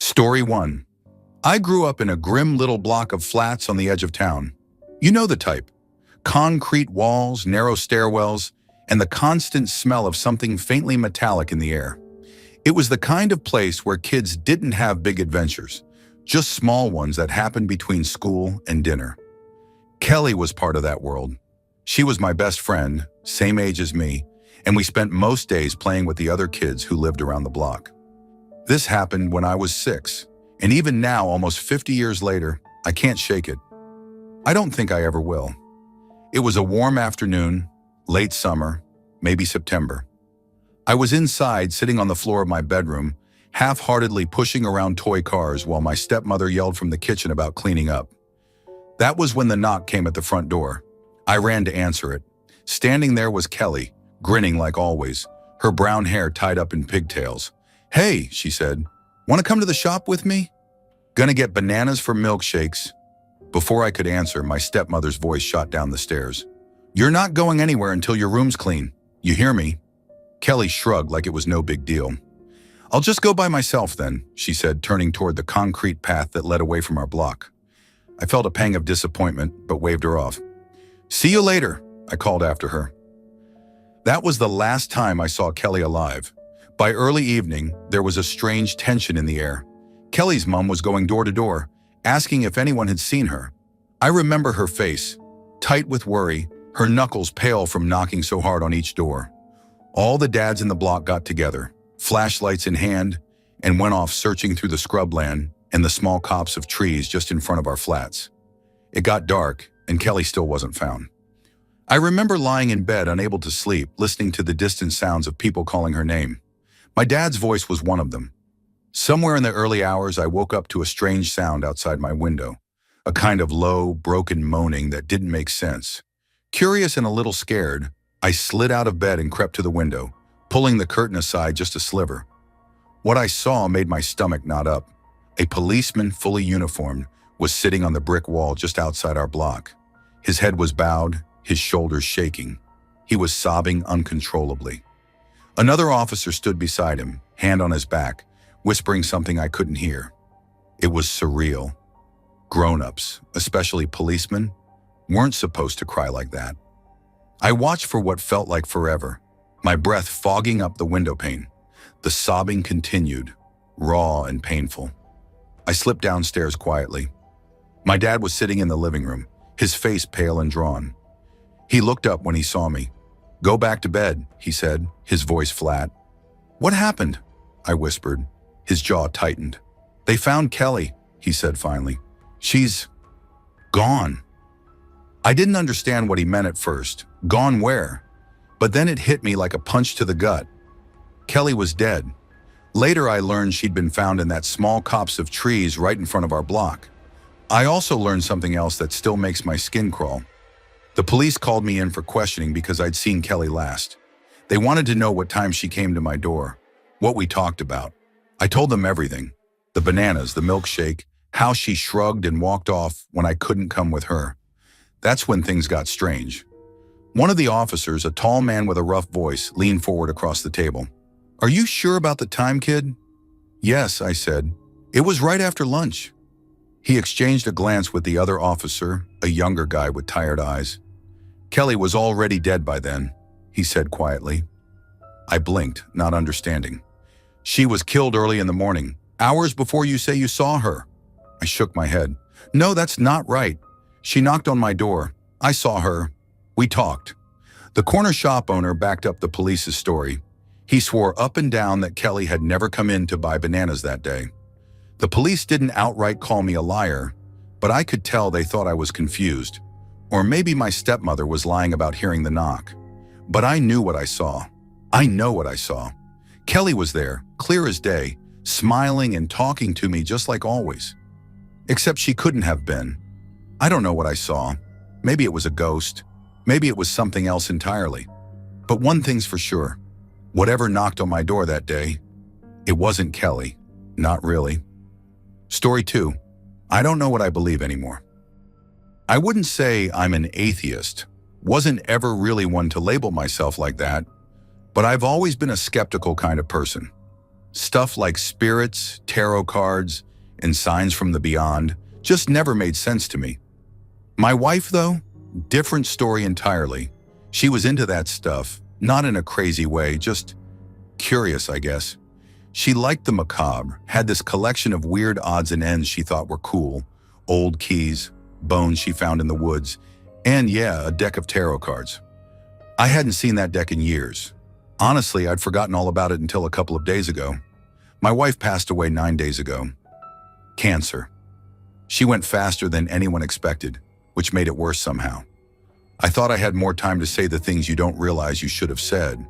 Story 1. I grew up in a grim little block of flats on the edge of town. You know the type. Concrete walls, narrow stairwells, and the constant smell of something faintly metallic in the air. It was the kind of place where kids didn't have big adventures, just small ones that happened between school and dinner. Kelly was part of that world. She was my best friend, same age as me, and we spent most days playing with the other kids who lived around the block. This happened when I was 6, and even now, almost 50 years later, I can't shake it. I don't think I ever will. It was a warm afternoon, late summer, maybe September. I was inside, sitting on the floor of my bedroom, half-heartedly pushing around toy cars while my stepmother yelled from the kitchen about cleaning up. That was when the knock came at the front door. I ran to answer it. Standing there was Kelly, grinning like always, her brown hair tied up in pigtails. "Hey," she said, "want to come to the shop with me? Gonna get bananas for milkshakes." Before I could answer, my stepmother's voice shot down the stairs. "You're not going anywhere until your room's clean. You hear me?" Kelly shrugged like it was no big deal. "I'll just go by myself then," she said, turning toward the concrete path that led away from our block. I felt a pang of disappointment, but waved her off. "See you later," I called after her. That was the last time I saw Kelly alive. By early evening, there was a strange tension in the air. Kelly's mom was going door to door, asking if anyone had seen her. I remember her face, tight with worry, her knuckles pale from knocking so hard on each door. All the dads in the block got together, flashlights in hand, and went off searching through the scrubland and the small copse of trees just in front of our flats. It got dark, and Kelly still wasn't found. I remember lying in bed, unable to sleep, listening to the distant sounds of people calling her name. My dad's voice was one of them. Somewhere in the early hours, I woke up to a strange sound outside my window, a kind of low, broken moaning that didn't make sense. Curious and a little scared, I slid out of bed and crept to the window, pulling the curtain aside just a sliver. What I saw made my stomach knot up. A policeman, fully uniformed, was sitting on the brick wall just outside our block. His head was bowed, his shoulders shaking. He was sobbing uncontrollably. Another officer stood beside him, hand on his back, whispering something I couldn't hear. It was surreal. Grown-ups, especially policemen, weren't supposed to cry like that. I watched for what felt like forever, my breath fogging up the window pane. The sobbing continued, raw and painful. I slipped downstairs quietly. My dad was sitting in the living room, his face pale and drawn. He looked up when he saw me. "Go back to bed," he said, his voice flat. "What happened?" I whispered. His jaw tightened. "They found Kelly," he said finally. "She's gone." I didn't understand what he meant at first. Gone where? But then it hit me like a punch to the gut. Kelly was dead. Later I learned she'd been found in that small copse of trees right in front of our block. I also learned something else that still makes my skin crawl. The police called me in for questioning because I'd seen Kelly last. They wanted to know what time she came to my door, what we talked about. I told them everything. The bananas, the milkshake, how she shrugged and walked off when I couldn't come with her. That's when things got strange. One of the officers, a tall man with a rough voice, leaned forward across the table. "Are you sure about the time, kid?" "Yes," I said. "It was right after lunch." He exchanged a glance with the other officer, a younger guy with tired eyes. "Kelly was already dead by then," he said quietly. I blinked, not understanding. "She was killed early in the morning, hours before you say you saw her." I shook my head. "No, that's not right. She knocked on my door. I saw her. We talked." The corner shop owner backed up the police's story. He swore up and down that Kelly had never come in to buy bananas that day. The police didn't outright call me a liar, but I could tell they thought I was confused. Or maybe my stepmother was lying about hearing the knock. But I knew what I saw. I know what I saw. Kelly was there, clear as day, smiling and talking to me just like always. Except she couldn't have been. I don't know what I saw. Maybe it was a ghost. Maybe it was something else entirely. But one thing's for sure. Whatever knocked on my door that day, it wasn't Kelly. Not really. Story 2. I don't know what I believe anymore. I wouldn't say I'm an atheist. Wasn't ever really one to label myself like that. But I've always been a skeptical kind of person. Stuff like spirits, tarot cards, and signs from the beyond just never made sense to me. My wife, though, different story entirely. She was into that stuff, not in a crazy way, just curious, I guess. She liked the macabre, had this collection of weird odds and ends she thought were cool, old keys, bones she found in the woods, and yeah, a deck of tarot cards. I hadn't seen that deck in years. Honestly, I'd forgotten all about it until a couple of days ago. My wife passed away 9 days ago. Cancer. She went faster than anyone expected, which made it worse somehow. I thought I had more time to say the things you don't realize you should have said.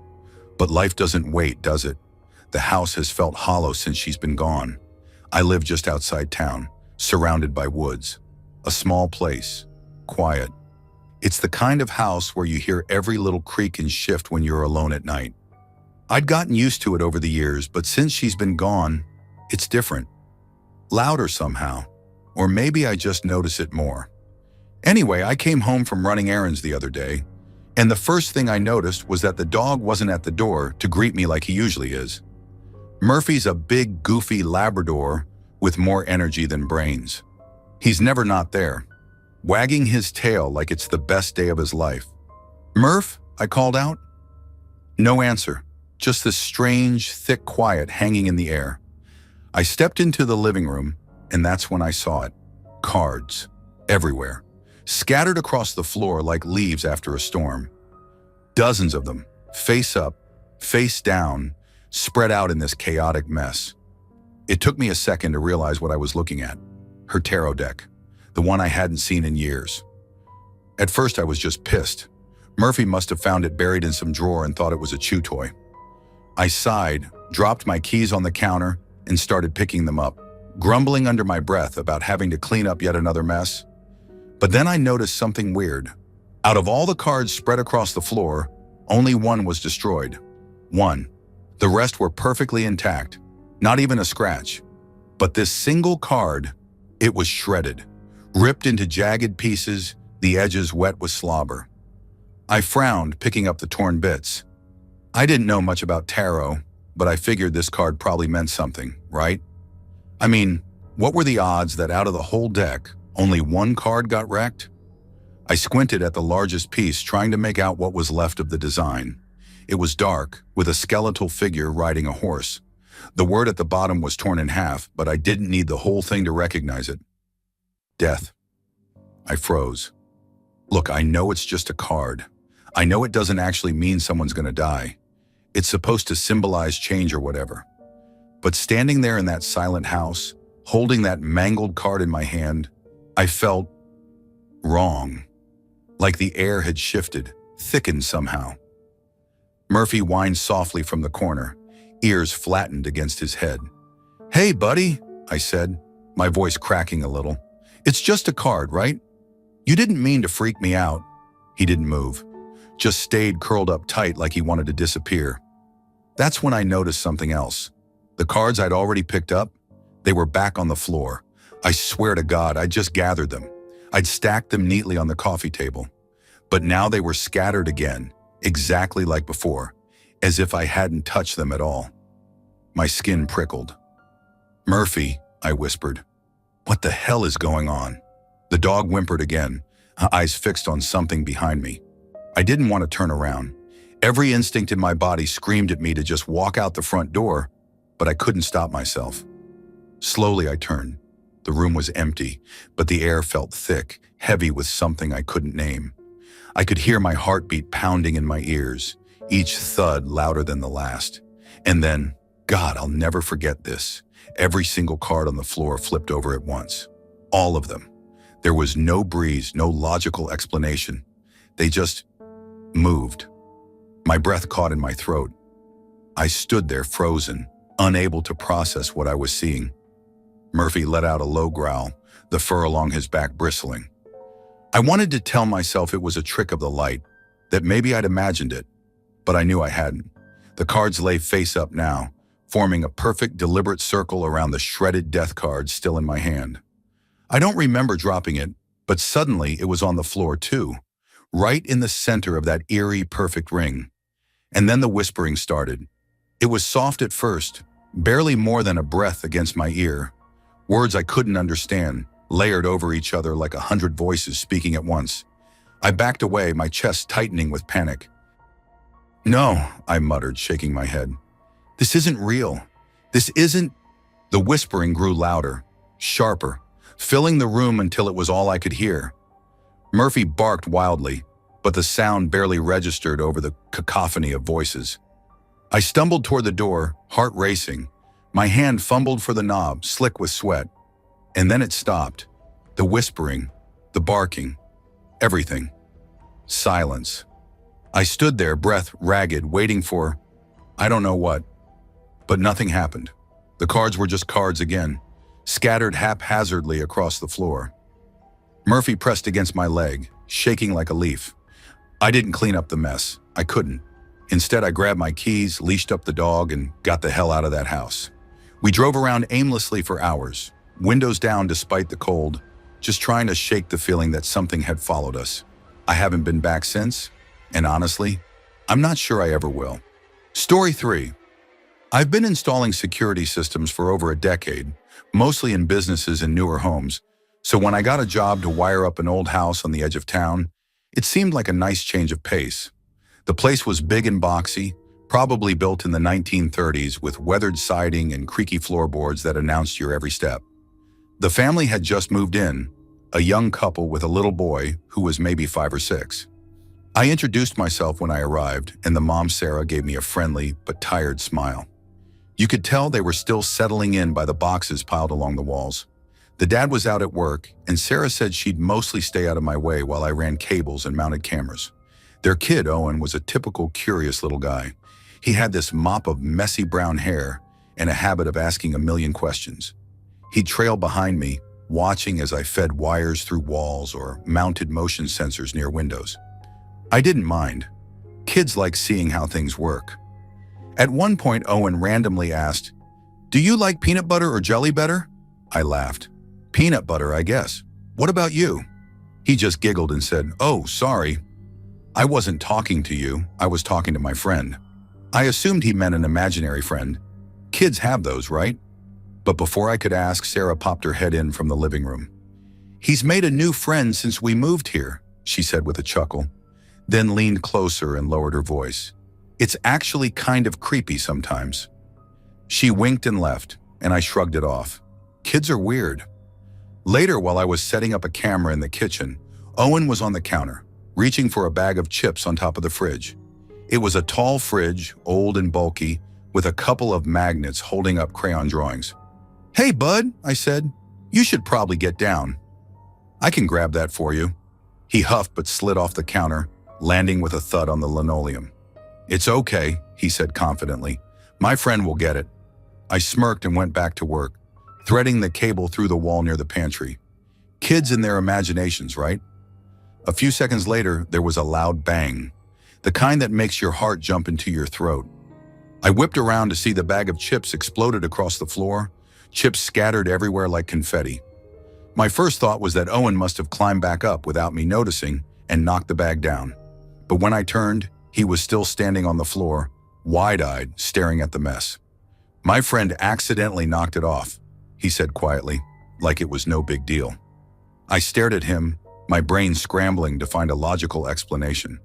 But life doesn't wait, does it? The house has felt hollow since she's been gone. I live just outside town, surrounded by woods. A small place, quiet. It's the kind of house where you hear every little creak and shift when you're alone at night. I'd gotten used to it over the years, but since she's been gone, it's different. Louder somehow. Or maybe I just notice it more. Anyway, I came home from running errands the other day, and the first thing I noticed was that the dog wasn't at the door to greet me like he usually is. Murphy's a big, goofy Labrador with more energy than brains. He's never not there, wagging his tail like it's the best day of his life. "Murph?" I called out. No answer, just this strange, thick quiet hanging in the air. I stepped into the living room, and that's when I saw it. Cards. Everywhere. Scattered across the floor like leaves after a storm. Dozens of them, face up, face down, spread out in this chaotic mess. It took me a second to realize what I was looking at. Her tarot deck, the one I hadn't seen in years. At first I was just pissed. Murphy must have found it buried in some drawer and thought it was a chew toy. I sighed, dropped my keys on the counter, and started picking them up, grumbling under my breath about having to clean up yet another mess. But then I noticed something weird. Out of all the cards spread across the floor, only one was destroyed. One. The rest were perfectly intact, not even a scratch. But this single card, it was shredded, ripped into jagged pieces, the edges wet with slobber. I frowned, picking up the torn bits. I didn't know much about tarot, but I figured this card probably meant something, right? I mean, what were the odds that out of the whole deck, only one card got wrecked? I squinted at the largest piece, trying to make out what was left of the design. It was dark, with a skeletal figure riding a horse. The word at the bottom was torn in half, but I didn't need the whole thing to recognize it. Death. I froze. Look, I know it's just a card. I know it doesn't actually mean someone's gonna die. It's supposed to symbolize change or whatever. But standing there in that silent house, holding that mangled card in my hand, I felt wrong. Like the air had shifted, thickened somehow. Murphy whined softly from the corner, ears flattened against his head. "Hey, buddy," I said, my voice cracking a little. "It's just a card, right? You didn't mean to freak me out." He didn't move, just stayed curled up tight like he wanted to disappear. That's when I noticed something else. The cards I'd already picked up, they were back on the floor. I swear to God, I'd just gathered them. I'd stacked them neatly on the coffee table. But now they were scattered again, exactly like before, as if I hadn't touched them at all. My skin prickled. "Murphy," I whispered. "What the hell is going on?" The dog whimpered again, her eyes fixed on something behind me. I didn't want to turn around. Every instinct in my body screamed at me to just walk out the front door, but I couldn't stop myself. Slowly I turned. The room was empty, but the air felt thick, heavy with something I couldn't name. I could hear my heartbeat pounding in my ears, each thud louder than the last. And then, God, I'll never forget this. Every single card on the floor flipped over at once. All of them. There was no breeze, no logical explanation. They just moved. My breath caught in my throat. I stood there frozen, unable to process what I was seeing. Murphy let out a low growl, the fur along his back bristling. I wanted to tell myself it was a trick of the light, that maybe I'd imagined it, but I knew I hadn't. The cards lay face up now, forming a perfect, deliberate circle around the shredded death card still in my hand. I don't remember dropping it, but suddenly it was on the floor too, right in the center of that eerie, perfect ring. And then the whispering started. It was soft at first, barely more than a breath against my ear. Words I couldn't understand, layered over each other like 100 voices speaking at once. I backed away, my chest tightening with panic. "No," I muttered, shaking my head. "This isn't real. This isn't—" The whispering grew louder, sharper, filling the room until it was all I could hear. Murphy barked wildly, but the sound barely registered over the cacophony of voices. I stumbled toward the door, heart racing. My hand fumbled for the knob, slick with sweat. And then it stopped. The whispering, the barking, everything. Silence. I stood there, breath ragged, waiting for, I don't know what. But nothing happened. The cards were just cards again, scattered haphazardly across the floor. Murphy pressed against my leg, shaking like a leaf. I didn't clean up the mess. I couldn't. Instead, I grabbed my keys, leashed up the dog, and got the hell out of that house. We drove around aimlessly for hours, windows down despite the cold, just trying to shake the feeling that something had followed us. I haven't been back since, and honestly, I'm not sure I ever will. Story 3. I've been installing security systems for over a decade, mostly in businesses and newer homes, so when I got a job to wire up an old house on the edge of town, it seemed like a nice change of pace. The place was big and boxy, probably built in the 1930s with weathered siding and creaky floorboards that announced your every step. The family had just moved in, a young couple with a little boy who was maybe 5 or 6. I introduced myself when I arrived, and the mom, Sarah, gave me a friendly but tired smile. You could tell they were still settling in by the boxes piled along the walls. The dad was out at work, and Sarah said she'd mostly stay out of my way while I ran cables and mounted cameras. Their kid, Owen, was a typical curious little guy. He had this mop of messy brown hair and a habit of asking a million questions. He'd trail behind me, watching as I fed wires through walls or mounted motion sensors near windows. I didn't mind. Kids like seeing how things work. At one point, Owen randomly asked, "Do you like peanut butter or jelly better?" I laughed. "Peanut butter, I guess. What about you?" He just giggled and said, "Oh, sorry. I wasn't talking to you, I was talking to my friend." I assumed he meant an imaginary friend. Kids have those, right? But before I could ask, Sarah popped her head in from the living room. "He's made a new friend since we moved here," she said with a chuckle, then leaned closer and lowered her voice. "It's actually kind of creepy sometimes." She winked and left, and I shrugged it off. Kids are weird. Later, while I was setting up a camera in the kitchen, Owen was on the counter, reaching for a bag of chips on top of the fridge. It was a tall fridge, old and bulky, with a couple of magnets holding up crayon drawings. "Hey, bud," I said, "you should probably get down." "I can grab that for you." He huffed but slid off the counter, landing with a thud on the linoleum. "It's okay," he said confidently. "My friend will get it." I smirked and went back to work, threading the cable through the wall near the pantry. Kids and their imaginations, right? A few seconds later, there was a loud bang, the kind that makes your heart jump into your throat. I whipped around to see the bag of chips exploded across the floor, chips scattered everywhere like confetti. My first thought was that Owen must have climbed back up without me noticing and knocked the bag down. But when I turned, he was still standing on the floor, wide-eyed, staring at the mess. "My friend accidentally knocked it off," he said quietly, like it was no big deal. I stared at him, my brain scrambling to find a logical explanation.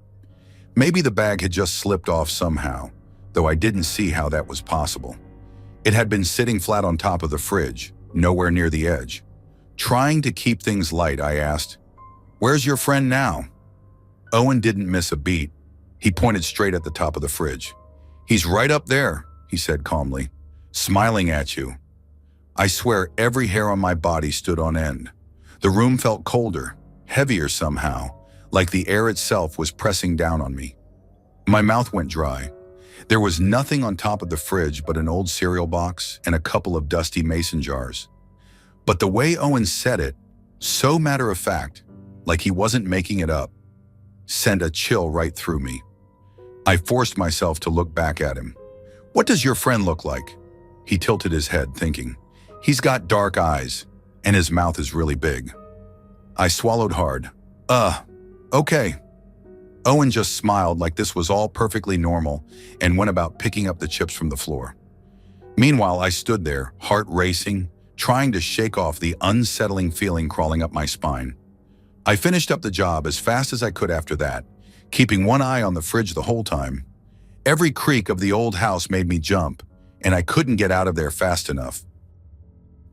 Maybe the bag had just slipped off somehow, though I didn't see how that was possible. It had been sitting flat on top of the fridge, nowhere near the edge. Trying to keep things light, I asked, "Where's your friend now?" Owen didn't miss a beat. He pointed straight at the top of the fridge. "He's right up there," he said calmly, "smiling at you." I swear every hair on my body stood on end. The room felt colder, heavier somehow, like the air itself was pressing down on me. My mouth went dry. There was nothing on top of the fridge but an old cereal box and a couple of dusty mason jars. But the way Owen said it, so matter-of-fact, like he wasn't making it up, sent a chill right through me. I forced myself to look back at him. "What does your friend look like?" He tilted his head, thinking. "He's got dark eyes, and his mouth is really big." I swallowed hard. Okay." Owen just smiled like this was all perfectly normal and went about picking up the chips from the floor. Meanwhile, I stood there, heart racing, trying to shake off the unsettling feeling crawling up my spine. I finished up the job as fast as I could after that, keeping one eye on the fridge the whole time. Every creak of the old house made me jump, and I couldn't get out of there fast enough.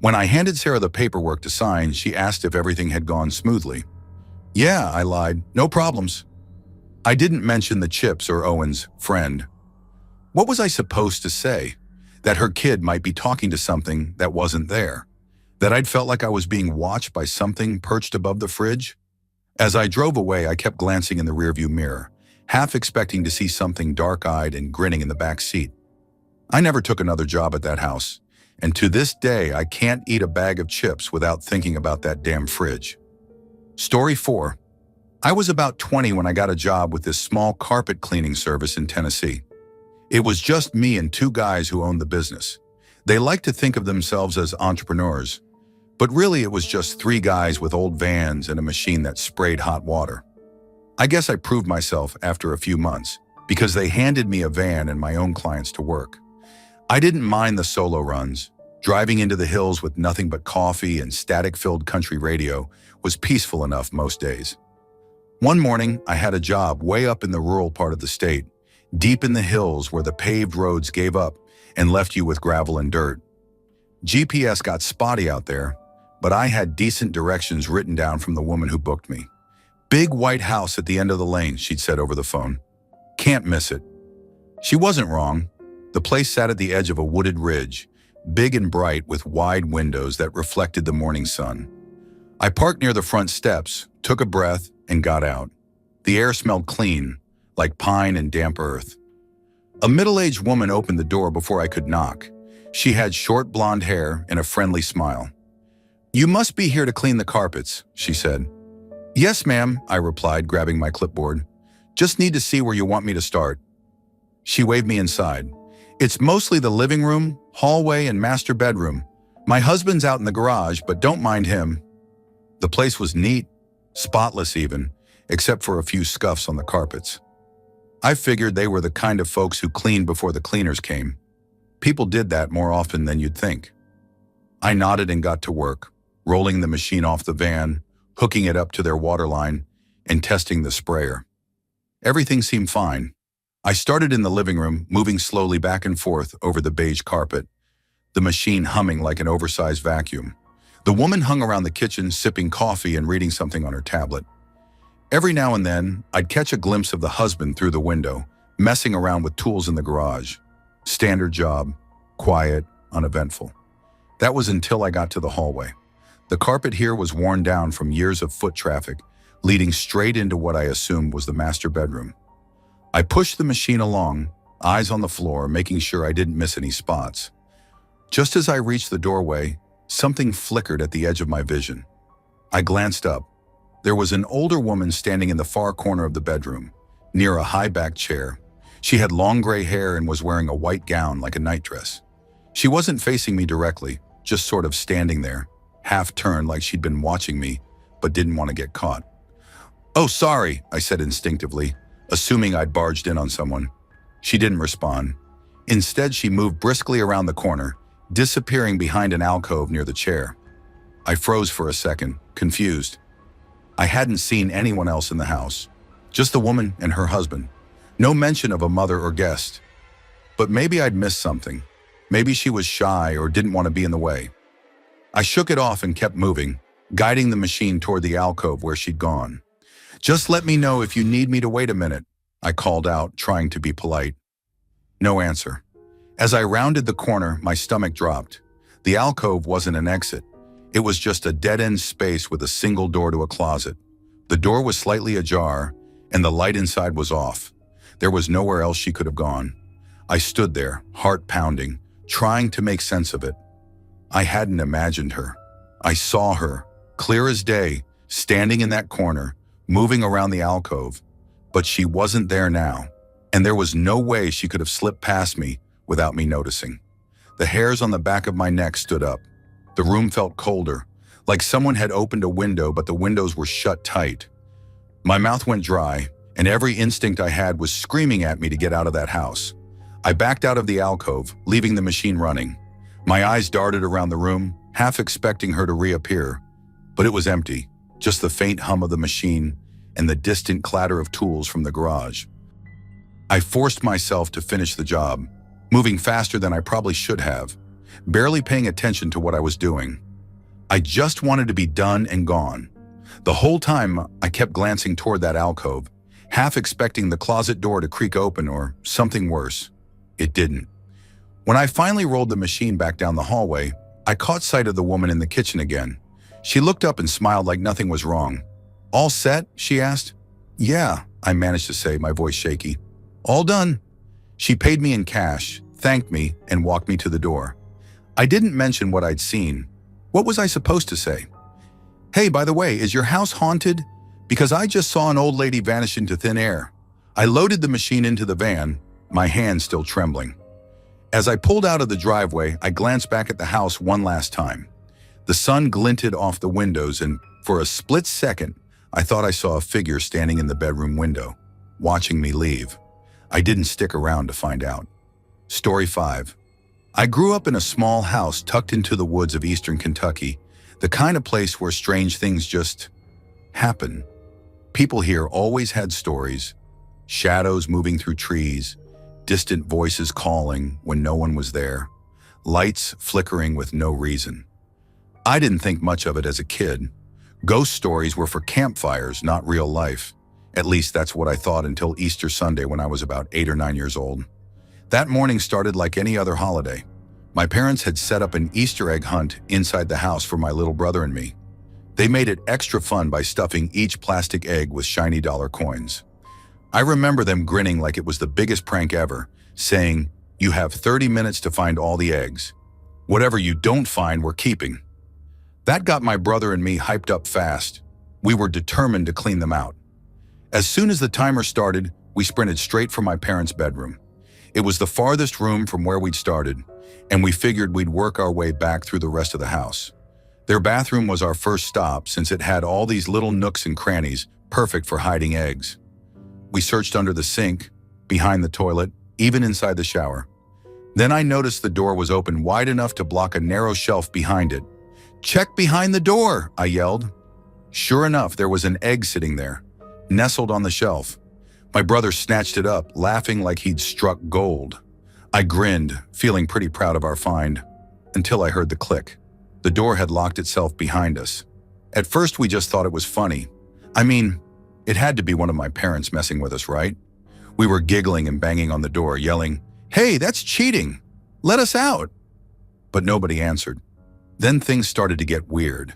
When I handed Sarah the paperwork to sign, she asked if everything had gone smoothly. Yeah, I lied. No problems. I didn't mention the Chips or Owen's friend. What was I supposed to say? That her kid might be talking to something that wasn't there? That I'd felt like I was being watched by something perched above the fridge? As I drove away, I kept glancing in the rearview mirror, half expecting to see something dark-eyed and grinning in the back seat. I never took another job at that house, and to this day, I can't eat a bag of chips without thinking about that damn fridge. Story 4. I was about 20 when I got a job with this small carpet cleaning service in Tennessee. It was just me and 2 guys who owned the business. They liked to think of themselves as entrepreneurs, but really it was just 3 guys with old vans and a machine that sprayed hot water. I guess I proved myself after a few months, because they handed me a van and my own clients to work. I didn't mind the solo runs. Driving into the hills with nothing but coffee and static-filled country radio was peaceful enough most days. One morning, I had a job way up in the rural part of the state, deep in the hills where the paved roads gave up and left you with gravel and dirt. GPS got spotty out there, but I had decent directions written down from the woman who booked me. Big white house at the end of the lane, she'd said over the phone. Can't miss it. She wasn't wrong. The place sat at the edge of a wooded ridge, big and bright with wide windows that reflected the morning sun. I parked near the front steps, took a breath, and got out. The air smelled clean, like pine and damp earth. A middle-aged woman opened the door before I could knock. She had short blonde hair and a friendly smile. You must be here to clean the carpets, she said. Yes, ma'am, I replied, grabbing my clipboard. Just need to see where you want me to start. She waved me inside. It's mostly the living room, hallway, and master bedroom. My husband's out in the garage, but don't mind him. The place was neat, spotless even, except for a few scuffs on the carpets. I figured they were the kind of folks who cleaned before the cleaners came. People did that more often than you'd think. I nodded and got to work, rolling the machine off the van, hooking it up to their water line, and testing the sprayer. Everything seemed fine. I started in the living room, moving slowly back and forth over the beige carpet, the machine humming like an oversized vacuum. The woman hung around the kitchen, sipping coffee and reading something on her tablet. Every now and then, I'd catch a glimpse of the husband through the window, messing around with tools in the garage. Standard job, quiet, uneventful. That was until I got to the hallway. The carpet here was worn down from years of foot traffic, leading straight into what I assumed was the master bedroom. I pushed the machine along, eyes on the floor, making sure I didn't miss any spots. Just as I reached the doorway, something flickered at the edge of my vision. I glanced up. There was an older woman standing in the far corner of the bedroom, near a high-backed chair. She had long gray hair and was wearing a white gown like a nightdress. She wasn't facing me directly, just sort of standing there, half turned like she'd been watching me, but didn't want to get caught. Oh, sorry, I said instinctively, assuming I'd barged in on someone. She didn't respond. Instead, she moved briskly around the corner, disappearing behind an alcove near the chair. I froze for a second, confused. I hadn't seen anyone else in the house, just the woman and her husband. No mention of a mother or guest. But maybe I'd missed something. Maybe she was shy or didn't want to be in the way. I shook it off and kept moving, guiding the machine toward the alcove where she'd gone. Just let me know if you need me to wait a minute, I called out, trying to be polite. No answer. As I rounded the corner, my stomach dropped. The alcove wasn't an exit. It was just a dead-end space with a single door to a closet. The door was slightly ajar, and the light inside was off. There was nowhere else she could have gone. I stood there, heart pounding, trying to make sense of it. I hadn't imagined her. I saw her, clear as day, standing in that corner, moving around the alcove. But she wasn't there now, and there was no way she could have slipped past me without me noticing. The hairs on the back of my neck stood up. The room felt colder, like someone had opened a window, but the windows were shut tight. My mouth went dry, and every instinct I had was screaming at me to get out of that house. I backed out of the alcove, leaving the machine running. My eyes darted around the room, half expecting her to reappear. But it was empty, just the faint hum of the machine and the distant clatter of tools from the garage. I forced myself to finish the job, moving faster than I probably should have, barely paying attention to what I was doing. I just wanted to be done and gone. The whole time, I kept glancing toward that alcove, half expecting the closet door to creak open or something worse. It didn't. When I finally rolled the machine back down the hallway, I caught sight of the woman in the kitchen again. She looked up and smiled like nothing was wrong. "All set?" she asked. "Yeah," I managed to say, my voice shaky. "All done." She paid me in cash, thanked me, and walked me to the door. I didn't mention what I'd seen. What was I supposed to say? "Hey, by the way, is your house haunted? Because I just saw an old lady vanish into thin air." I loaded the machine into the van, my hands still trembling. As I pulled out of the driveway, I glanced back at the house one last time. The sun glinted off the windows, and for a split second, I thought I saw a figure standing in the bedroom window, watching me leave. I didn't stick around to find out. Story 5. I grew up in a small house tucked into the woods of eastern Kentucky, the kind of place where strange things just happen. People here always had stories, shadows moving through trees, distant voices calling when no one was there, lights flickering with no reason. I didn't think much of it as a kid. Ghost stories were for campfires, not real life. At least that's what I thought until Easter Sunday when I was about 8 or 9 years old. That morning started like any other holiday. My parents had set up an Easter egg hunt inside the house for my little brother and me. They made it extra fun by stuffing each plastic egg with shiny dollar coins. I remember them grinning like it was the biggest prank ever, saying, "You have 30 minutes to find all the eggs. Whatever you don't find, we're keeping." That got my brother and me hyped up fast. We were determined to clean them out. As soon as the timer started, we sprinted straight for my parents' bedroom. It was the farthest room from where we'd started, and we figured we'd work our way back through the rest of the house. Their bathroom was our first stop since it had all these little nooks and crannies, perfect for hiding eggs. We searched under the sink, behind the toilet, even inside the shower. Then I noticed the door was open wide enough to block a narrow shelf behind it. "Check behind the door," I yelled. Sure enough, there was an egg sitting there, nestled on the shelf. My brother snatched it up, laughing like he'd struck gold. I grinned, feeling pretty proud of our find, until I heard the click. The door had locked itself behind us. At first, we just thought it was funny. I mean, it had to be one of my parents messing with us, right? We were giggling and banging on the door, yelling, "Hey, that's cheating! Let us out!" But nobody answered. Then things started to get weird.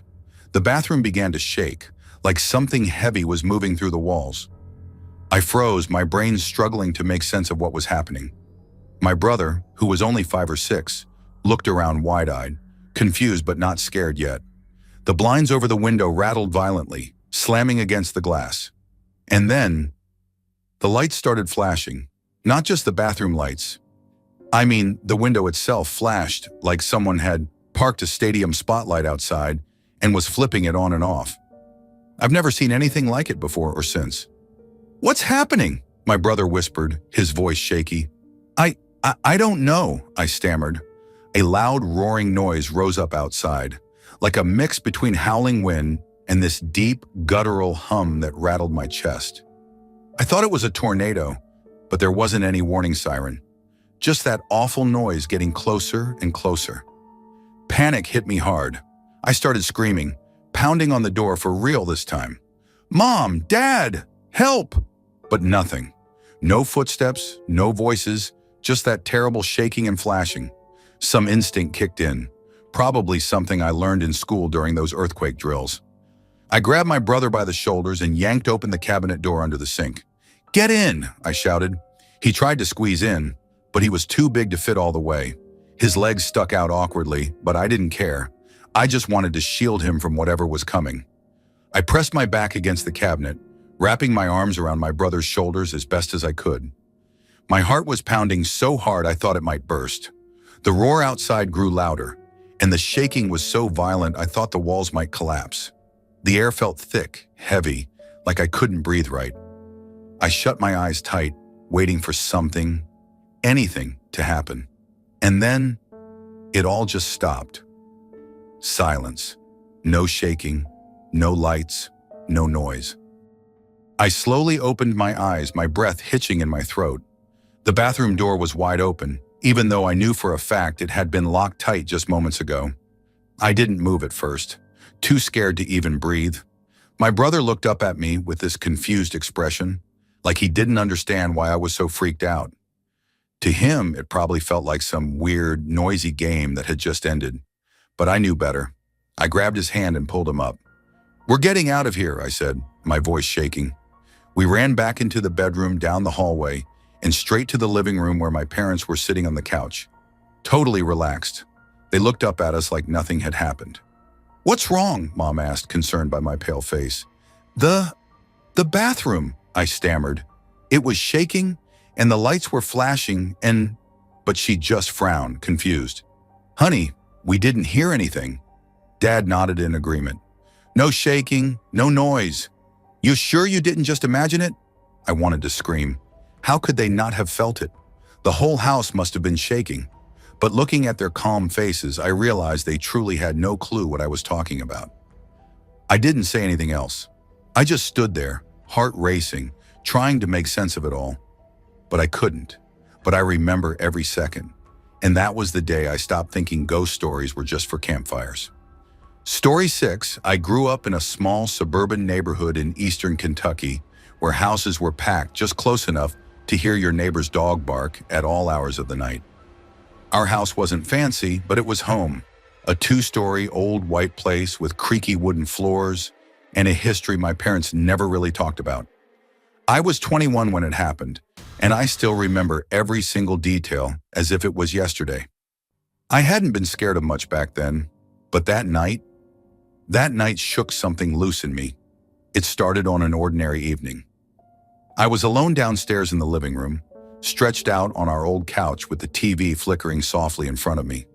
The bathroom began to shake, like something heavy was moving through the walls. I froze, my brain struggling to make sense of what was happening. My brother, who was only 5 or 6, looked around wide-eyed, confused but not scared yet. The blinds over the window rattled violently, slamming against the glass. And then, the lights started flashing. Not just the bathroom lights. I mean, the window itself flashed like someone had parked a stadium spotlight outside and was flipping it on and off. I've never seen anything like it before or since. "What's happening?" my brother whispered, his voice shaky. I don't know," I stammered. A loud roaring noise rose up outside, like a mix between howling wind and this deep, guttural hum that rattled my chest. I thought it was a tornado, but there wasn't any warning siren. Just that awful noise getting closer and closer. Panic hit me hard. I started screaming, pounding on the door for real this time. "Mom! Dad! Help!" But nothing. No footsteps, no voices, just that terrible shaking and flashing. Some instinct kicked in, probably something I learned in school during those earthquake drills. I grabbed my brother by the shoulders and yanked open the cabinet door under the sink. "Get in!" I shouted. He tried to squeeze in, but he was too big to fit all the way. His legs stuck out awkwardly, but I didn't care. I just wanted to shield him from whatever was coming. I pressed my back against the cabinet, wrapping my arms around my brother's shoulders as best as I could. My heart was pounding so hard I thought it might burst. The roar outside grew louder, and the shaking was so violent I thought the walls might collapse. The air felt thick, heavy, like I couldn't breathe right. I shut my eyes tight, waiting for something, anything to happen. And then it all just stopped. Silence. No shaking, no lights, no noise. I slowly opened my eyes, my breath hitching in my throat. The bathroom door was wide open, even though I knew for a fact it had been locked tight just moments ago. I didn't move at first, too scared to even breathe. My brother looked up at me with this confused expression, like he didn't understand why I was so freaked out. To him, it probably felt like some weird, noisy game that had just ended. But I knew better. I grabbed his hand and pulled him up. "We're getting out of here," I said, my voice shaking. We ran back into the bedroom, down the hallway, and straight to the living room where my parents were sitting on the couch, totally relaxed. They looked up at us like nothing had happened. "What's wrong?" Mom asked, concerned by my pale face. The bathroom," I stammered. "It was shaking, and the lights were flashing, and—" But she just frowned, confused. "Honey, we didn't hear anything." Dad nodded in agreement. "No shaking, no noise. You sure you didn't just imagine it?" I wanted to scream. How could they not have felt it? The whole house must have been shaking. But looking at their calm faces, I realized they truly had no clue what I was talking about. I didn't say anything else. I just stood there, heart racing, trying to make sense of it all. But I couldn't. But I remember every second. And that was the day I stopped thinking ghost stories were just for campfires. Story 6, I grew up in a small suburban neighborhood in eastern Kentucky where houses were packed just close enough to hear your neighbor's dog bark at all hours of the night. Our house wasn't fancy, but it was home. A 2-story old white place with creaky wooden floors and a history my parents never really talked about. I was 21 when it happened, and I still remember every single detail as if it was yesterday. I hadn't been scared of much back then, but that night shook something loose in me. It started on an ordinary evening. I was alone downstairs in the living room, stretched out on our old couch with the TV flickering softly in front of me.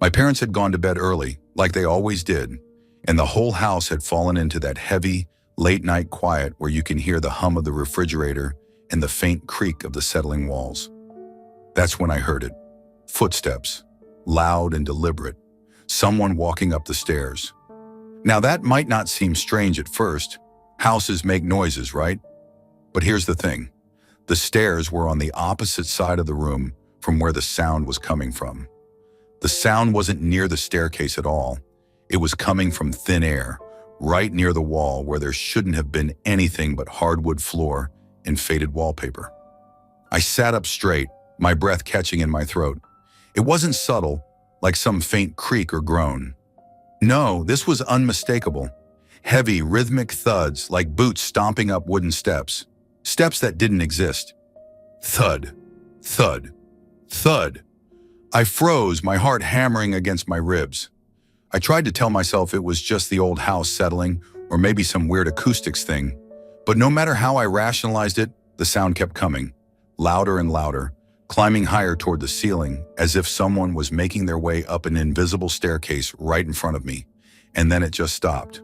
My parents had gone to bed early, like they always did, and the whole house had fallen into that heavy, late-night quiet where you can hear the hum of the refrigerator and the faint creak of the settling walls. That's when I heard it. Footsteps, loud and deliberate. Someone walking up the stairs. Now that might not seem strange at first. Houses make noises, right? But here's the thing. The stairs were on the opposite side of the room from where the sound was coming from. The sound wasn't near the staircase at all. It was coming from thin air, right near the wall where there shouldn't have been anything but hardwood floor and faded wallpaper. I sat up straight, my breath catching in my throat. It wasn't subtle, like some faint creak or groan. No, this was unmistakable. Heavy, rhythmic thuds like boots stomping up wooden steps. Steps that didn't exist. Thud, thud, thud. I froze, my heart hammering against my ribs. I tried to tell myself it was just the old house settling or maybe some weird acoustics thing. But no matter how I rationalized it, the sound kept coming, louder and louder, climbing higher toward the ceiling as if someone was making their way up an invisible staircase right in front of me. And then it just stopped.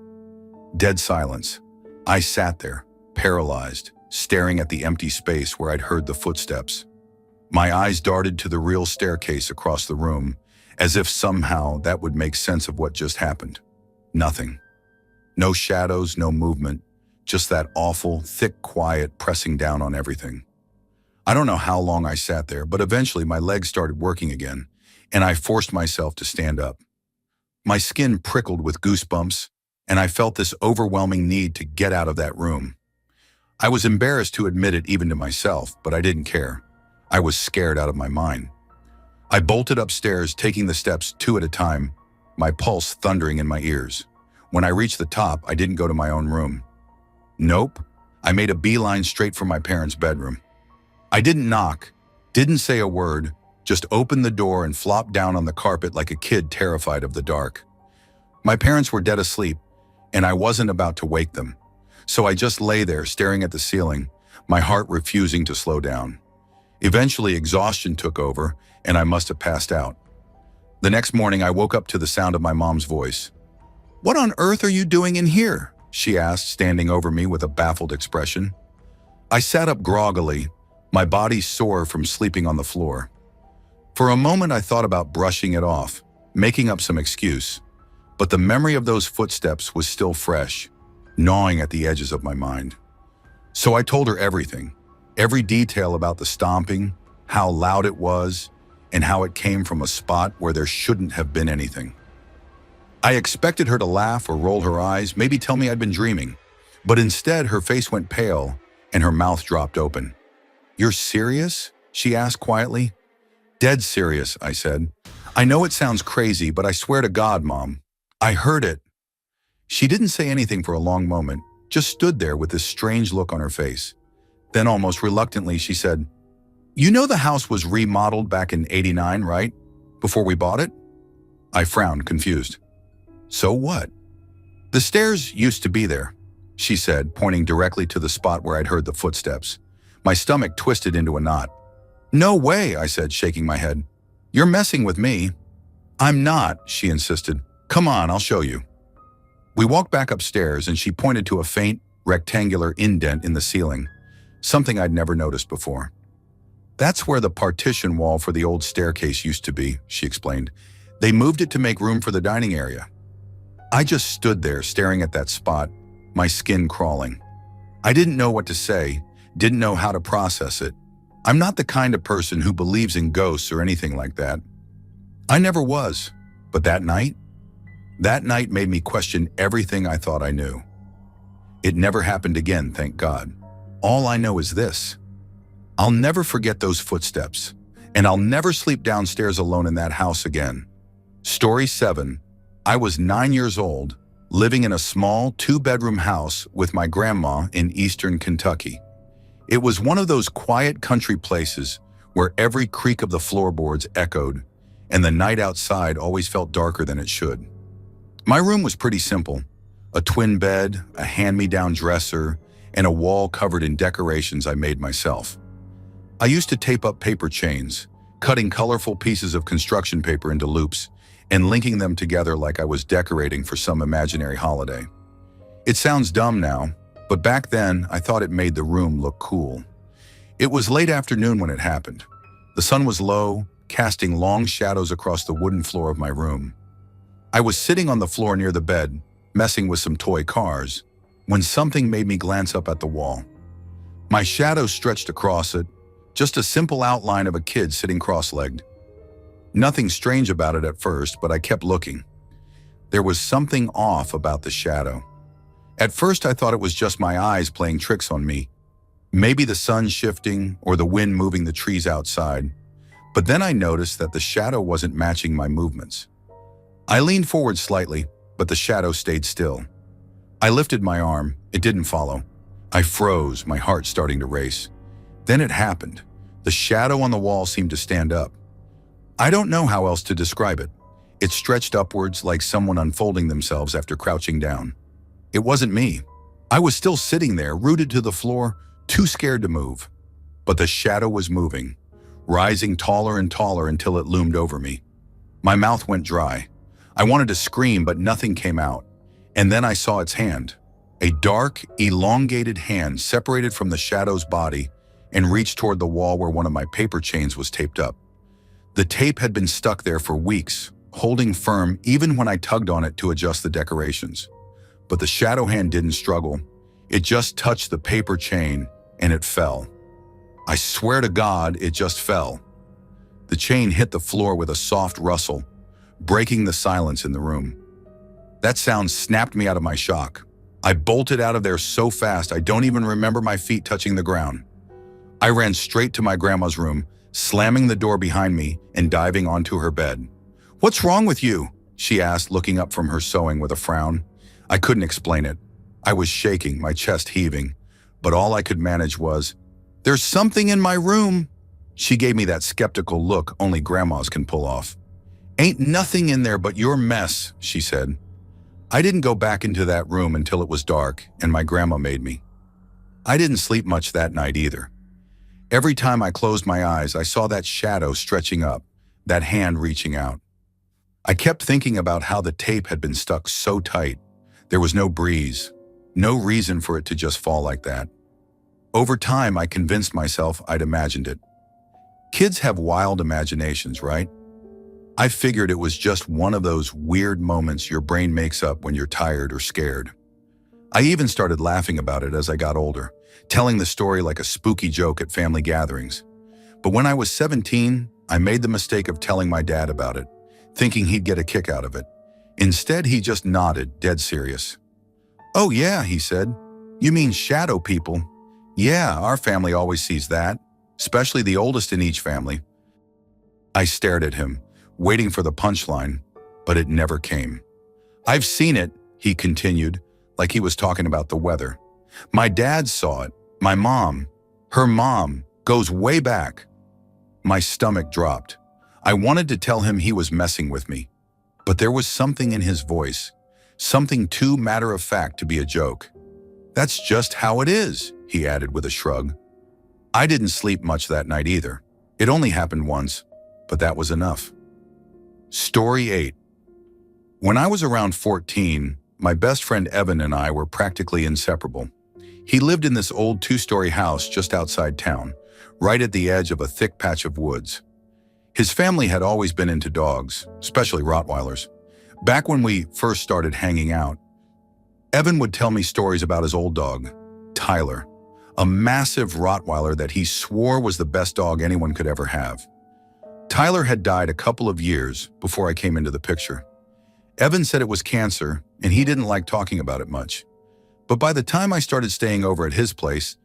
Dead silence. I sat there, paralyzed, staring at the empty space where I'd heard the footsteps. My eyes darted to the real staircase across the room, as if somehow that would make sense of what just happened. Nothing. No shadows, no movement, just that awful, thick quiet pressing down on everything. I don't know how long I sat there, but eventually my legs started working again, and I forced myself to stand up. My skin prickled with goosebumps, and I felt this overwhelming need to get out of that room. I was embarrassed to admit it even to myself, but I didn't care. I was scared out of my mind. I bolted upstairs, taking the steps 2 at a time, my pulse thundering in my ears. When I reached the top, I didn't go to my own room. Nope, I made a beeline straight for my parents' bedroom. I didn't knock, didn't say a word, just opened the door and flopped down on the carpet like a kid terrified of the dark. My parents were dead asleep, and I wasn't about to wake them. So I just lay there staring at the ceiling, my heart refusing to slow down. Eventually, exhaustion took over, and I must have passed out. The next morning, I woke up to the sound of my mom's voice. "What on earth are you doing in here?" she asked, standing over me with a baffled expression. I sat up groggily, my body sore from sleeping on the floor. For a moment I thought about brushing it off, making up some excuse, but the memory of those footsteps was still fresh, gnawing at the edges of my mind. So I told her everything, every detail about the stomping, how loud it was, and how it came from a spot where there shouldn't have been anything. I expected her to laugh or roll her eyes, maybe tell me I'd been dreaming, but instead her face went pale and her mouth dropped open. "You're serious?" she asked quietly. "Dead serious," I said. "I know it sounds crazy, but I swear to God, Mom, I heard it." She didn't say anything for a long moment, just stood there with this strange look on her face. Then almost reluctantly she said, "You know the house was remodeled back in '89, right? Before we bought it?" I frowned, confused. "So what?" "The stairs used to be there," she said, pointing directly to the spot where I'd heard the footsteps. My stomach twisted into a knot. "No way," I said, shaking my head. "You're messing with me." "I'm not," she insisted. "Come on, I'll show you." We walked back upstairs and she pointed to a faint, rectangular indent in the ceiling, something I'd never noticed before. "That's where the partition wall for the old staircase used to be," she explained. "They moved it to make room for the dining area." I just stood there staring at that spot, my skin crawling. I didn't know what to say, didn't know how to process it. I'm not the kind of person who believes in ghosts or anything like that. I never was, but that night made me question everything I thought I knew. It never happened again, thank God. All I know is this: I'll never forget those footsteps, and I'll never sleep downstairs alone in that house again. Story 7. I was 9 years old, living in a small 2-bedroom house with my grandma in eastern Kentucky. It was one of those quiet country places where every creak of the floorboards echoed, and the night outside always felt darker than it should. My room was pretty simple: a twin bed, a hand-me-down dresser, and a wall covered in decorations I made myself. I used to tape up paper chains, cutting colorful pieces of construction paper into loops and linking them together like I was decorating for some imaginary holiday. It sounds dumb now, but back then I thought it made the room look cool. It was late afternoon when it happened. The sun was low, casting long shadows across the wooden floor of my room. I was sitting on the floor near the bed, messing with some toy cars, when something made me glance up at the wall. My shadow stretched across it, just a simple outline of a kid sitting cross-legged. Nothing strange about it at first, but I kept looking. There was something off about the shadow. At first I thought it was just my eyes playing tricks on me, maybe the sun shifting or the wind moving the trees outside. But then I noticed that the shadow wasn't matching my movements. I leaned forward slightly, but the shadow stayed still. I lifted my arm. It didn't follow. I froze, my heart starting to race. Then it happened. The shadow on the wall seemed to stand up. I don't know how else to describe it. It stretched upwards like someone unfolding themselves after crouching down. It wasn't me. I was still sitting there, rooted to the floor, too scared to move. But the shadow was moving, rising taller and taller until it loomed over me. My mouth went dry. I wanted to scream, but nothing came out. And then I saw its hand. A dark, elongated hand separated from the shadow's body and reached toward the wall where one of my paper chains was taped up. The tape had been stuck there for weeks, holding firm even when I tugged on it to adjust the decorations. But the shadow hand didn't struggle. It just touched the paper chain and it fell. I swear to God, it just fell. The chain hit the floor with a soft rustle, breaking the silence in the room. That sound snapped me out of my shock. I bolted out of there so fast I don't even remember my feet touching the ground. I ran straight to my grandma's room, slamming the door behind me and diving onto her bed. "What's wrong with you?" she asked, looking up from her sewing with a frown. I couldn't explain it. I was shaking, my chest heaving, but all I could manage was, "There's something in my room." She gave me that skeptical look only grandmas can pull off. "Ain't nothing in there but your mess," she said. I didn't go back into that room until it was dark and my grandma made me. I didn't sleep much that night either. Every time I closed my eyes, I saw that shadow stretching up, that hand reaching out. I kept thinking about how the tape had been stuck so tight. There was no breeze, no reason for it to just fall like that. Over time, I convinced myself I'd imagined it. Kids have wild imaginations, right? I figured it was just one of those weird moments your brain makes up when you're tired or scared. I even started laughing about it as I got older, telling the story like a spooky joke at family gatherings. But when I was 17, I made the mistake of telling my dad about it, thinking he'd get a kick out of it. Instead, he just nodded, dead serious. "Oh yeah," he said. "You mean shadow people? Yeah, our family always sees that, especially the oldest in each family." I stared at him, waiting for the punchline, but it never came. "I've seen it," he continued, like he was talking about the weather. "My dad saw it. My mom, her mom, goes way back." My stomach dropped. I wanted to tell him he was messing with me, but there was something in his voice, something too matter-of-fact to be a joke. "That's just how it is," he added with a shrug. I didn't sleep much that night either. It only happened once, but that was enough. Story 8. When I was around 14, my best friend Evan and I were practically inseparable. He lived in this old 2-story house just outside town, right at the edge of a thick patch of woods. His family had always been into dogs, especially Rottweilers. Back when we first started hanging out, Evan would tell me stories about his old dog, Tyler, a massive Rottweiler that he swore was the best dog anyone could ever have. Tyler had died a couple of years before I came into the picture. Evan said it was cancer, and he didn't like talking about it much. But by the time I started staying over at his place,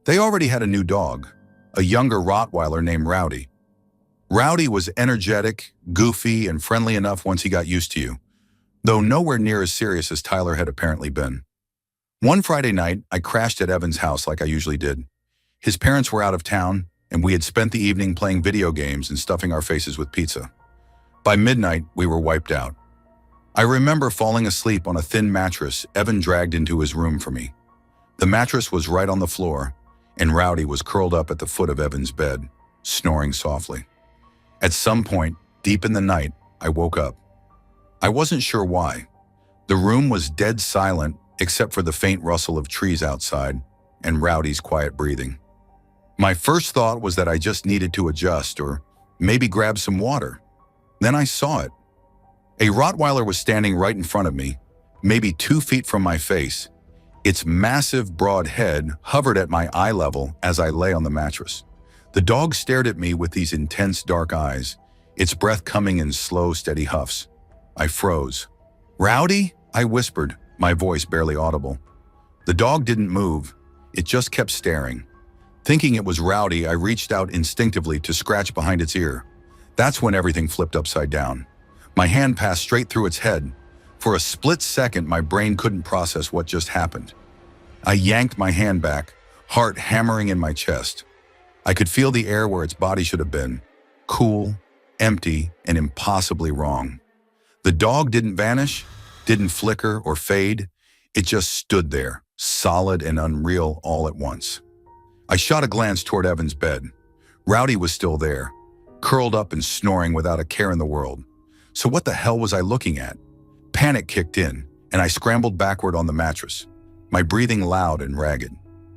they already had a new dog, a younger Rottweiler named Rowdy. Rowdy was energetic, goofy, and friendly enough once he got used to you, though nowhere near as serious as Tyler had apparently been. One Friday night, I crashed at Evan's house like I usually did. His parents were out of town, and we had spent the evening playing video games and stuffing our faces with pizza. By midnight, we were wiped out. I remember falling asleep on a thin mattress Evan dragged into his room for me. The mattress was right on the floor, and Rowdy was curled up at the foot of Evan's bed, snoring softly. At some point, deep in the night, I woke up. I wasn't sure why. The room was dead silent except for the faint rustle of trees outside and Rowdy's quiet breathing. My first thought was that I just needed to adjust or maybe grab some water. Then I saw it. A Rottweiler was standing right in front of me, maybe 2 feet from my face. Its massive, broad head hovered at my eye level as I lay on the mattress. The dog stared at me with these intense, dark eyes, its breath coming in slow, steady huffs. I froze. "Rowdy?" I whispered, my voice barely audible. The dog didn't move. It just kept staring. Thinking it was Rowdy, I reached out instinctively to scratch behind its ear. That's when everything flipped upside down. My hand passed straight through its head. For a split second, my brain couldn't process what just happened. I yanked my hand back, heart hammering in my chest. I could feel the air where its body should have been, cool, empty, and impossibly wrong. The dog didn't vanish, didn't flicker or fade. It just stood there, solid and unreal all at once. I shot a glance toward Evan's bed. Rowdy was still there, curled up and snoring without a care in the world. So what the hell was I looking at? Panic kicked in, and I scrambled backward on the mattress, my breathing loud and ragged.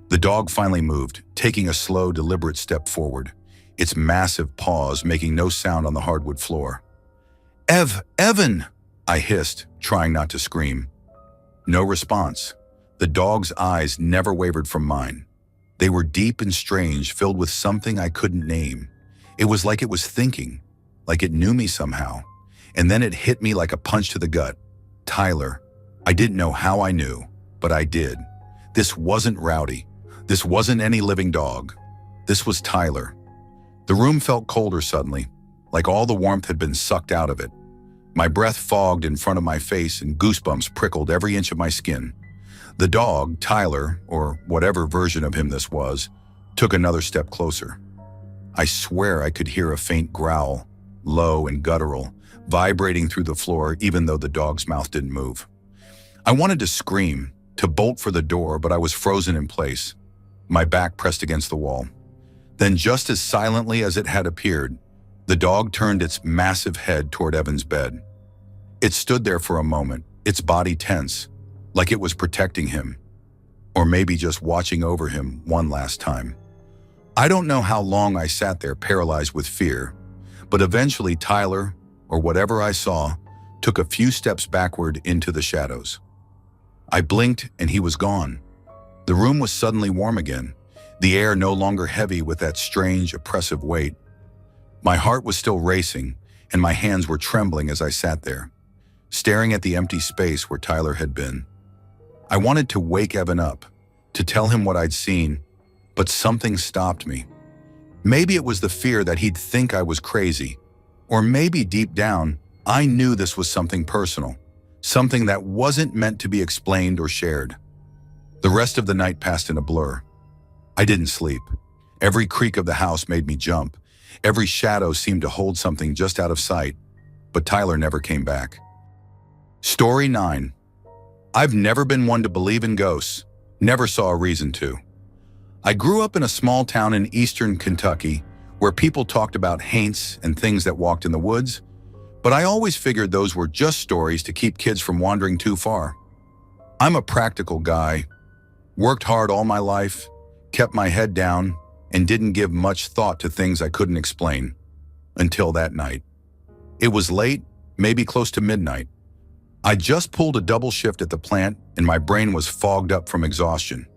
The dog finally moved, taking a slow, deliberate step forward, its massive paws making no sound on the hardwood floor. Evan!" I hissed, trying not to scream. No response. The dog's eyes never wavered from mine. They were deep and strange, filled with something I couldn't name. It was like it was thinking, like it knew me somehow. And then it hit me like a punch to the gut. Tyler. I didn't know how I knew, but I did. This wasn't Rowdy. This wasn't any living dog. This was Tyler. The room felt colder suddenly, like all the warmth had been sucked out of it. My breath fogged in front of my face and goosebumps prickled every inch of my skin. The dog, Tyler, or whatever version of him this was, took another step closer. I swear I could hear a faint growl, low and guttural, vibrating through the floor even though the dog's mouth didn't move. I wanted to scream, to bolt for the door, but I was frozen in place, my back pressed against the wall. Then just as silently as it had appeared, the dog turned its massive head toward Evan's bed. It stood there for a moment, its body tense, like it was protecting him. or maybe just watching over him one last time. I don't know how long I sat there paralyzed with fear, but eventually Tyler, or whatever I saw, took a few steps backward into the shadows. I blinked and he was gone. The room was suddenly warm again, the air no longer heavy with that strange, oppressive weight. My heart was still racing, and my hands were trembling as I sat there, staring at the empty space where Tyler had been. I wanted to wake Evan up, to tell him what I'd seen, but something stopped me. Maybe it was the fear that he'd think I was crazy, or maybe deep down, I knew this was something personal, something that wasn't meant to be explained or shared. The rest of the night passed in a blur. I didn't sleep. Every creak of the house made me jump. Every shadow seemed to hold something just out of sight, but Tyler never came back. Story 9. I've never been one to believe in ghosts, never saw a reason to. I grew up in a small town in eastern Kentucky where people talked about haints and things that walked in the woods, but I always figured those were just stories to keep kids from wandering too far. I'm a practical guy, worked hard all my life, kept my head down, and didn't give much thought to things I couldn't explain. Until that night. It was late, maybe close to midnight. I just pulled a double shift at the plant and my brain was fogged up from exhaustion.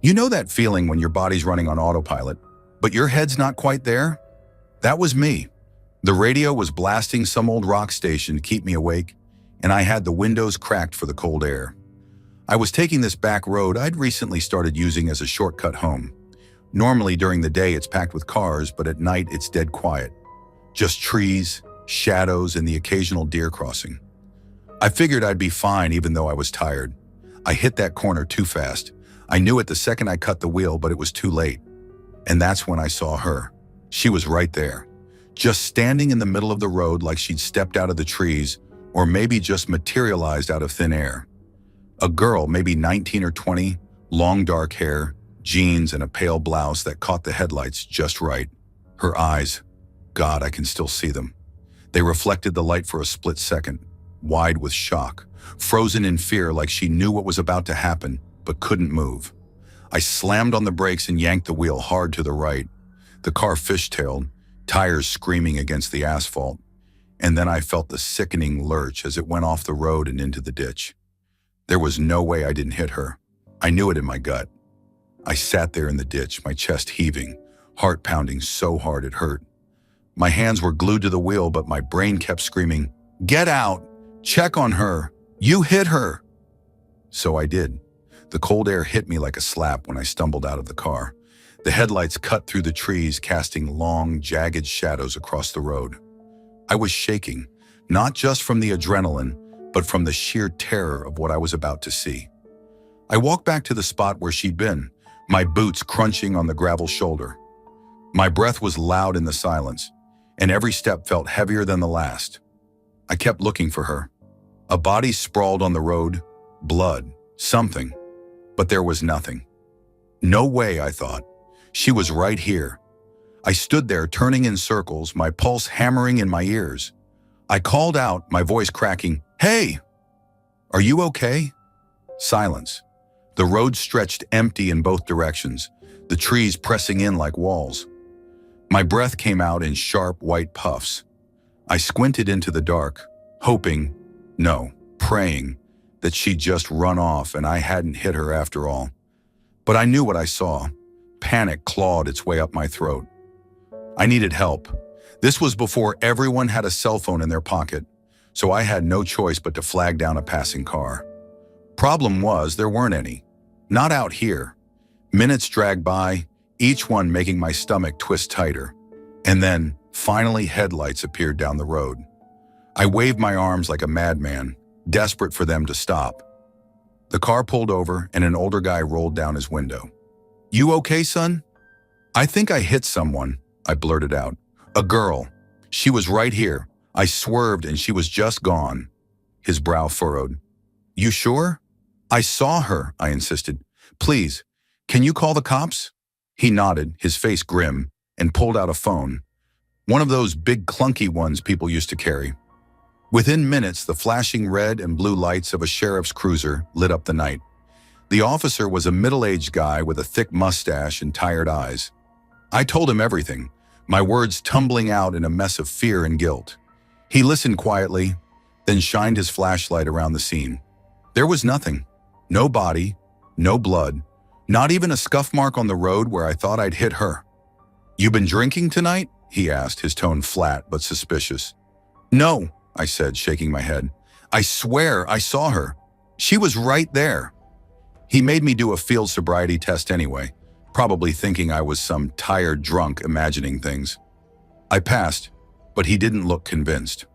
You know that feeling when your body's running on autopilot, but your head's not quite there? That was me. The radio was blasting some old rock station to keep me awake, and I had the windows cracked for the cold air. I was taking this back road I'd recently started using as a shortcut home. Normally during the day it's packed with cars, but at night it's dead quiet. Just trees, shadows, and the occasional deer crossing. I figured I'd be fine even though I was tired. I hit that corner too fast. I knew it the second I cut the wheel, but it was too late. And that's when I saw her. She was right there, just standing in the middle of the road like she'd stepped out of the trees, or maybe just materialized out of thin air. A girl, maybe 19 or 20, long dark hair, jeans, and a pale blouse that caught the headlights just right. Her eyes, God, I can still see them. They reflected the light for a split second, wide with shock, frozen in fear like she knew what was about to happen, but couldn't move. I slammed on the brakes and yanked the wheel hard to the right. The car fishtailed, tires screaming against the asphalt, and then I felt the sickening lurch as it went off the road and into the ditch. There was no way I didn't hit her. I knew it in my gut. I sat there in the ditch, my chest heaving, heart pounding so hard it hurt. My hands were glued to the wheel, but my brain kept screaming, "Get out! Check on her! You hit her!" So I did. The cold air hit me like a slap when I stumbled out of the car. The headlights cut through the trees, casting long, jagged shadows across the road. I was shaking, not just from the adrenaline, but from the sheer terror of what I was about to see. I walked back to the spot where she'd been, my boots crunching on the gravel shoulder. My breath was loud in the silence, and every step felt heavier than the last. I kept looking for her. A body sprawled on the road, blood, something, but there was nothing. No way, I thought. She was right here. I stood there turning in circles, my pulse hammering in my ears. I called out, my voice cracking, "Hey! Are you okay?" Silence. The road stretched empty in both directions, the trees pressing in like walls. My breath came out in sharp white puffs. I squinted into the dark, hoping, no, praying, that she'd just run off and I hadn't hit her after all. But I knew what I saw. Panic clawed its way up my throat. I needed help. This was before everyone had a cell phone in their pocket, so I had no choice but to flag down a passing car. Problem was, there weren't any. Not out here. Minutes dragged by, each one making my stomach twist tighter. And then, finally, headlights appeared down the road. I waved my arms like a madman, desperate for them to stop. The car pulled over and an older guy rolled down his window. "You okay, son?" "I think I hit someone," I blurted out. "A girl. She was right here. I swerved and she was just gone." His brow furrowed. "You sure?" "I saw her," I insisted. "Please, can you call the cops?" He nodded, his face grim, and pulled out a phone. One of those big clunky ones people used to carry. Within minutes, the flashing red and blue lights of a sheriff's cruiser lit up the night. The officer was a middle-aged guy with a thick mustache and tired eyes. I told him everything, my words tumbling out in a mess of fear and guilt. He listened quietly, then shined his flashlight around the scene. There was nothing. No body, no blood, not even a scuff mark on the road where I thought I'd hit her. "You been drinking tonight?" he asked, his tone flat but suspicious. "No," I said, shaking my head. "I swear I saw her. She was right there." He made me do a field sobriety test anyway, probably thinking I was some tired drunk imagining things. I passed, but he didn't look convinced.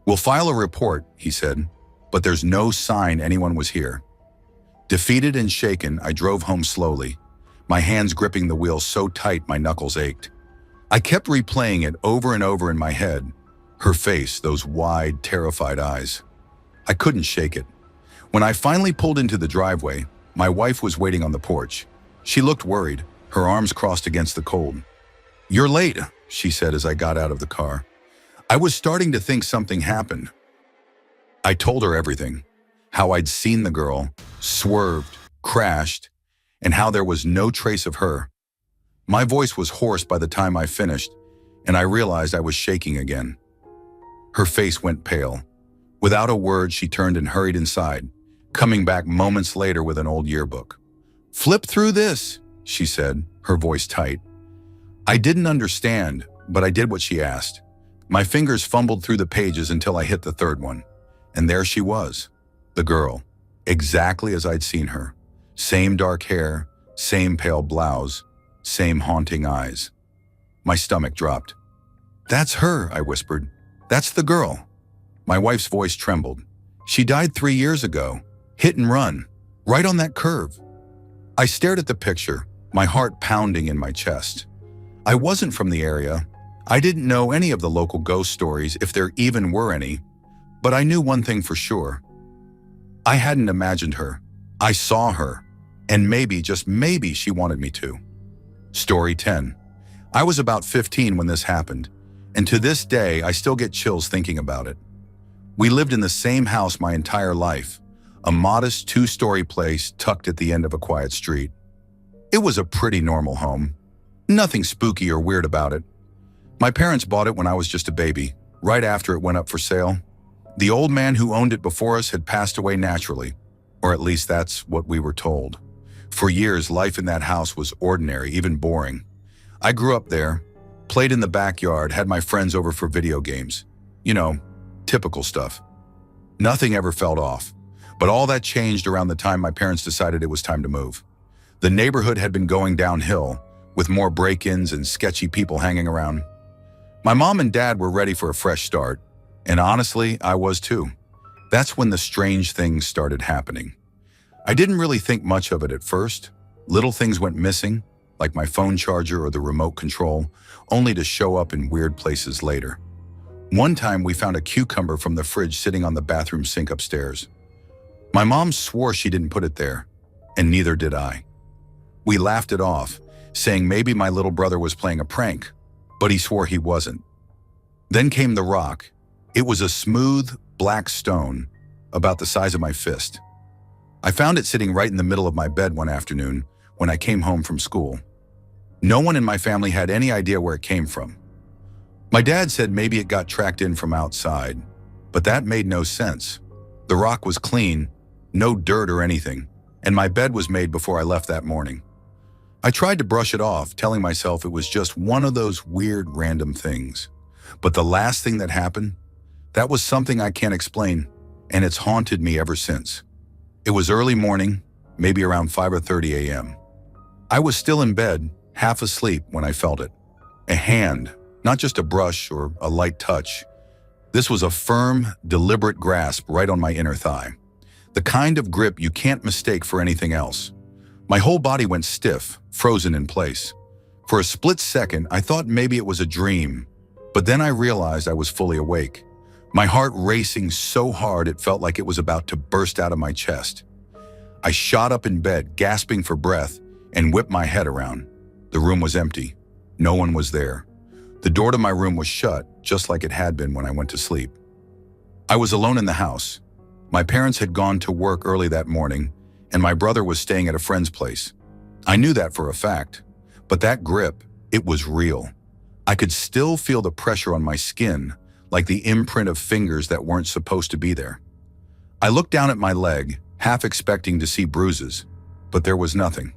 "We'll file a report," he said, "but there's no sign anyone was here." Defeated and shaken, I drove home slowly, my hands gripping the wheel so tight my knuckles ached. I kept replaying it over and over in my head, her face, those wide, terrified eyes. I couldn't shake it. When I finally pulled into the driveway, my wife was waiting on the porch. She looked worried, her arms crossed against the cold. "You're late," she said as I got out of the car. I was starting to think something happened. I told her everything, how I'd seen the girl, swerved, crashed, and how there was no trace of her. My voice was hoarse by the time I finished, and I realized I was shaking again. Her face went pale. Without a word, she turned and hurried inside, coming back moments later with an old yearbook. "Flip through this," she said, her voice tight. I didn't understand, but I did what she asked. My fingers fumbled through the pages until I hit the third one. And there she was, the girl, exactly as I'd seen her. Same dark hair, same pale blouse, same haunting eyes. My stomach dropped. "That's her," I whispered. "That's the girl." My wife's voice trembled. "She died 3 years ago. Hit and run, right on that curve." I stared at the picture, my heart pounding in my chest. I wasn't from the area. I didn't know any of the local ghost stories, if there even were any. But I knew one thing for sure. I hadn't imagined her. I saw her. And maybe, just maybe, she wanted me to. Story 10. I was about 15 when this happened, and to this day I still get chills thinking about it. We lived in the same house my entire life, a modest 2-story place tucked at the end of a quiet street. It was a pretty normal home. Nothing spooky or weird about it. My parents bought it when I was just a baby, right after it went up for sale. The old man who owned it before us had passed away naturally, or at least that's what we were told. For years, life in that house was ordinary, even boring. I grew up there, played in the backyard, had my friends over for video games. You know, typical stuff. Nothing ever felt off, but all that changed around the time my parents decided it was time to move. The neighborhood had been going downhill, with more break-ins and sketchy people hanging around. My mom and dad were ready for a fresh start, and honestly, I was too. That's when the strange things started happening. I didn't really think much of it at first. Little things went missing, like my phone charger or the remote control, only to show up in weird places later. One time we found a cucumber from the fridge sitting on the bathroom sink upstairs. My mom swore she didn't put it there, and neither did I. We laughed it off, saying maybe my little brother was playing a prank, but he swore he wasn't. Then came the rock. It was a smooth, black stone, about the size of my fist. I found it sitting right in the middle of my bed one afternoon when I came home from school. No one in my family had any idea where it came from. My dad said maybe it got tracked in from outside, but that made no sense. The rock was clean, no dirt or anything, and my bed was made before I left that morning. I tried to brush it off, telling myself it was just one of those weird random things. But the last thing that happened, that was something I can't explain, and it's haunted me ever since. It was early morning, maybe around 5:30 a.m. I was still in bed, half asleep, when I felt it. A hand, not just a brush or a light touch. This was a firm, deliberate grasp right on my inner thigh. The kind of grip you can't mistake for anything else. My whole body went stiff, frozen in place. For a split second, I thought maybe it was a dream, but then I realized I was fully awake. My heart racing so hard it felt like it was about to burst out of my chest. I shot up in bed, gasping for breath, and whipped my head around. The room was empty. No one was there. The door to my room was shut, just like it had been when I went to sleep. I was alone in the house. My parents had gone to work early that morning, and my brother was staying at a friend's place. I knew that for a fact, but that grip, it was real. I could still feel the pressure on my skin, like the imprint of fingers that weren't supposed to be there. I looked down at my leg, half expecting to see bruises, but there was nothing.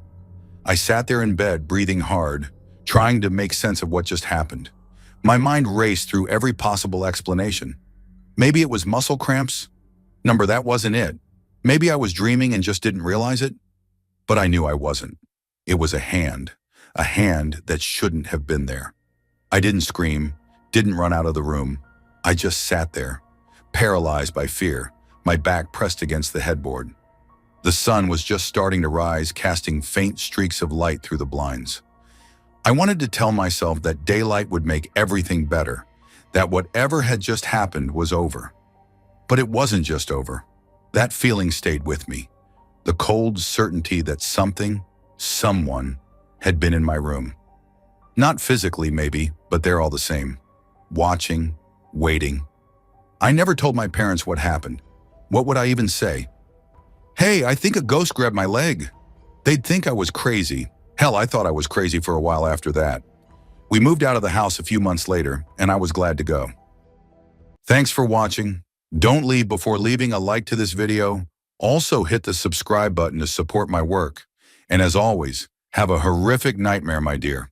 I sat there in bed, breathing hard, trying to make sense of what just happened. My mind raced through every possible explanation. Maybe it was muscle cramps? Number, that wasn't it. Maybe I was dreaming and just didn't realize it? But I knew I wasn't. It was a hand that shouldn't have been there. I didn't scream, didn't run out of the room. I just sat there, paralyzed by fear, my back pressed against the headboard. The sun was just starting to rise, casting faint streaks of light through the blinds. I wanted to tell myself that daylight would make everything better, that whatever had just happened was over. But it wasn't just over. That feeling stayed with me, the cold certainty that someone had been in my room. Not physically maybe, but they're all the same. Watching, waiting. I never told my parents what happened. What would I even say? Hey, I think a ghost grabbed my leg. They'd think I was crazy. Hell, I thought I was crazy for a while after that. We moved out of the house a few months later, and I was glad to go. Thanks for watching. Don't leave before leaving a like to this video. Also hit the subscribe button to support my work. And as always, have a horrific nightmare, my dear.